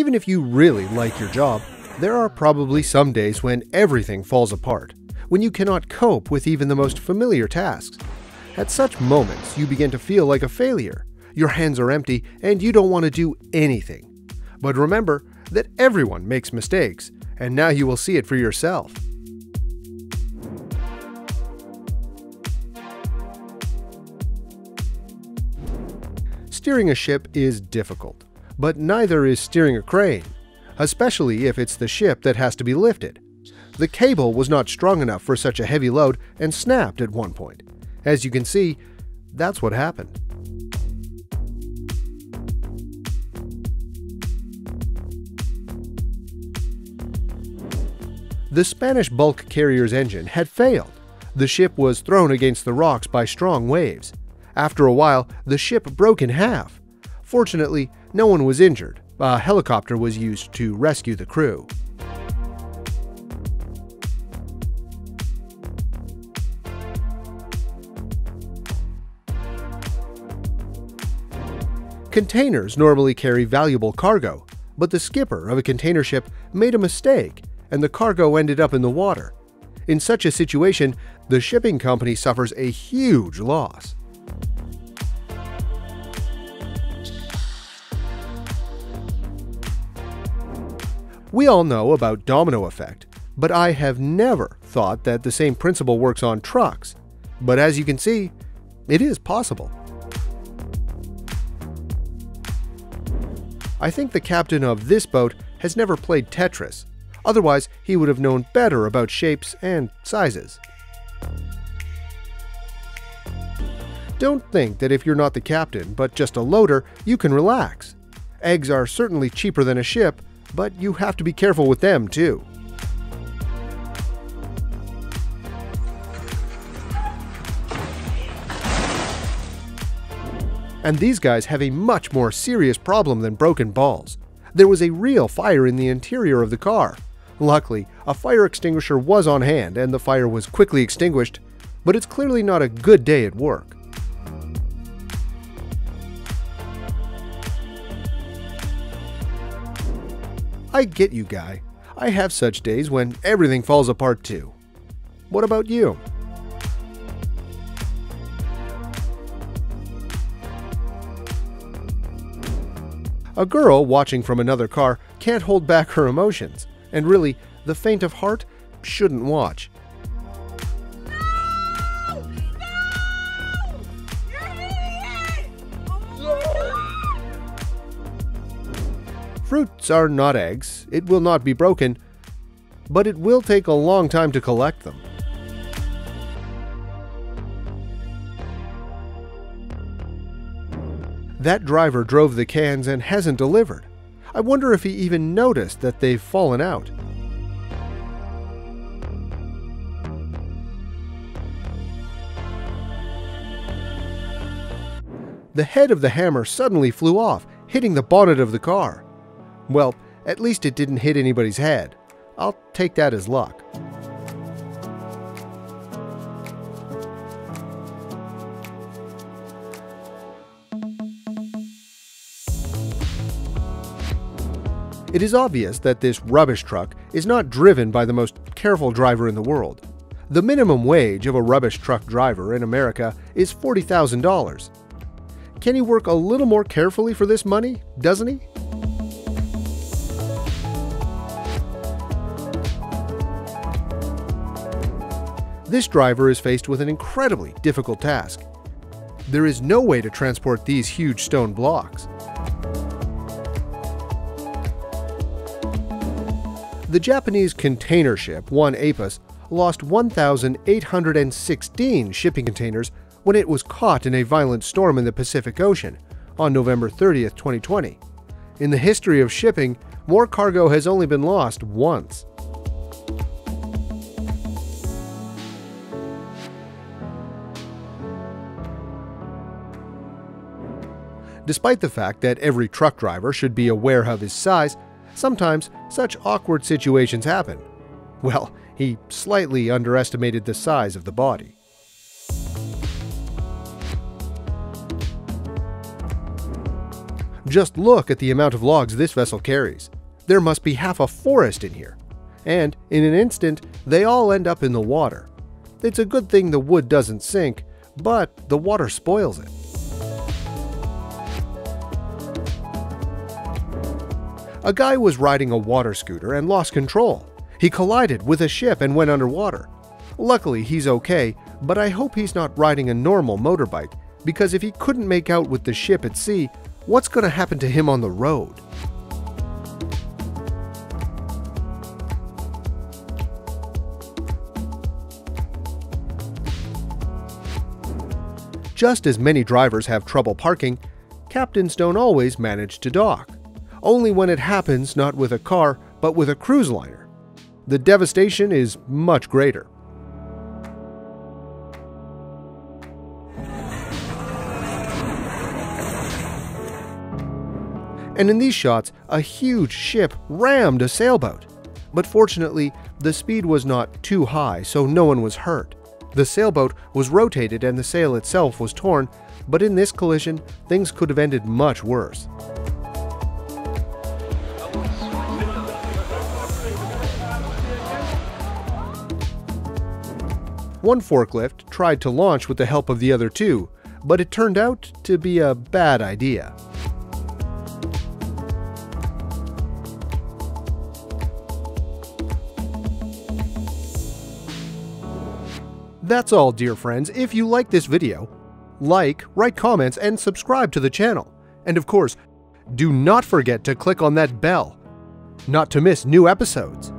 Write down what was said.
Even if you really like your job, there are probably some days when everything falls apart, when you cannot cope with even the most familiar tasks. At such moments, you begin to feel like a failure. Your hands are empty and you don't want to do anything. But remember that everyone makes mistakes, and now you will see it for yourself. Steering a ship is difficult, but neither is steering a crane, especially if it's the ship that has to be lifted. The cable was not strong enough for such a heavy load and snapped at one point. As you can see, that's what happened. The Spanish bulk carrier's engine had failed. The ship was thrown against the rocks by strong waves. After a while, the ship broke in half. Fortunately, no one was injured. A helicopter was used to rescue the crew. Containers normally carry valuable cargo, but the skipper of a container ship made a mistake and the cargo ended up in the water. In such a situation, the shipping company suffers a huge loss. We all know about domino effect, but I have never thought that the same principle works on trucks. But as you can see, it is possible. I think the captain of this boat has never played Tetris. Otherwise, he would have known better about shapes and sizes. Don't think that if you're not the captain, but just a loader, you can relax. Eggs are certainly cheaper than a ship, but you have to be careful with them too. And these guys have a much more serious problem than broken balls. There was a real fire in the interior of the car. Luckily, a fire extinguisher was on hand and the fire was quickly extinguished, but it's clearly not a good day at work. I get you, guy. I have such days when everything falls apart too. What about you? A girl watching from another car can't hold back her emotions, and really, the faint of heart shouldn't watch. No! No! You're an idiot! Oh my God! Fruits are not eggs, it will not be broken, but it will take a long time to collect them. That driver drove the cans and hasn't delivered. I wonder if he even noticed that they've fallen out. The head of the hammer suddenly flew off, hitting the bonnet of the car. Well, at least it didn't hit anybody's head. I'll take that as luck. It is obvious that this rubbish truck is not driven by the most careful driver in the world. The minimum wage of a rubbish truck driver in America is $40,000. Can he work a little more carefully for this money, doesn't he? This driver is faced with an incredibly difficult task. There is no way to transport these huge stone blocks. The Japanese container ship, One Apus, lost 1,816 shipping containers when it was caught in a violent storm in the Pacific Ocean on November 30th, 2020. In the history of shipping, more cargo has only been lost once. Despite the fact that every truck driver should be aware of his size, sometimes such awkward situations happen. Well, he slightly underestimated the size of the body. Just look at the amount of logs this vessel carries. there must be half a forest in here. And in an instant, they all end up in the water. It's a good thing the wood doesn't sink, but the water spoils it. A guy was riding a water scooter and lost control. He collided with a ship and went underwater. Luckily, he's okay, but I hope he's not riding a normal motorbike, because if he couldn't make out with the ship at sea, what's going to happen to him on the road? Just as many drivers have trouble parking, captains don't always manage to dock. Only when it happens not with a car, but with a cruise liner. The devastation is much greater. And in these shots, a huge ship rammed a sailboat. But fortunately, the speed was not too high, so no one was hurt. The sailboat was rotated and the sail itself was torn, but in this collision, things could have ended much worse. One forklift tried to launch with the help of the other two, but it turned out to be a bad idea. That's all, dear friends. If you like this video, like, write comments, and subscribe to the channel. And of course, do not forget to click on that bell, not to miss new episodes.